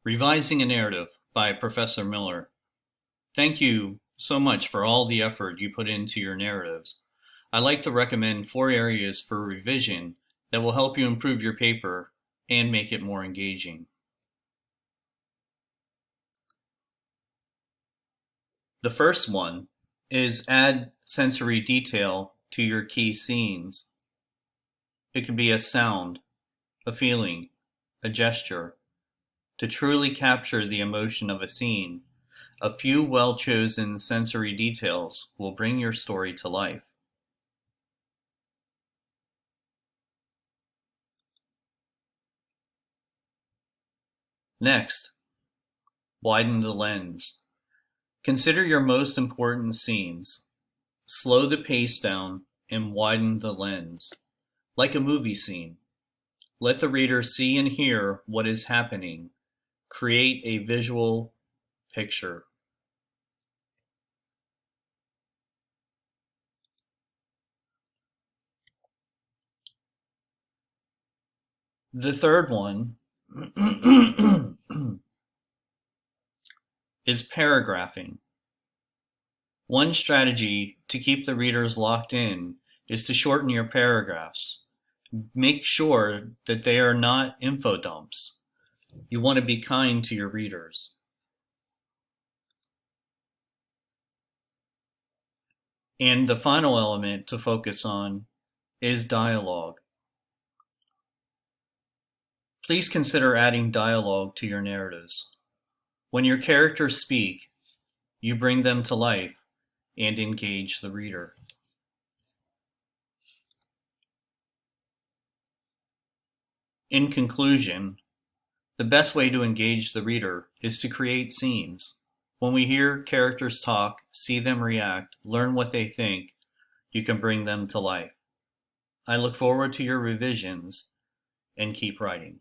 Revising a Narrative by Professor Miller. Thank you so much for all the effort you put into your narratives. I like to recommend 4 areas for revision that will help you improve your paper and make it more engaging. The first one is add sensory detail to your key scenes. It can be a sound, a feeling, a gesture. To truly capture the emotion of a scene, a few well-chosen sensory details will bring your story to life. Next, widen the lens. Consider your most important scenes. Slow the pace down and widen the lens. Like a movie scene, let the reader see and hear what is happening. Create a visual picture. The third one is paragraphing. One strategy to keep the readers locked in is to shorten your paragraphs. Make sure that they are not info dumps. You want to be kind to your readers. And the final element to focus on is dialogue. Please consider adding dialogue to your narratives. When your characters speak, you bring them to life and engage the reader. In conclusion, the best way to engage the reader is to create scenes. When we hear characters talk, see them react, learn what they think, you can bring them to life. I look forward to your revisions and keep writing.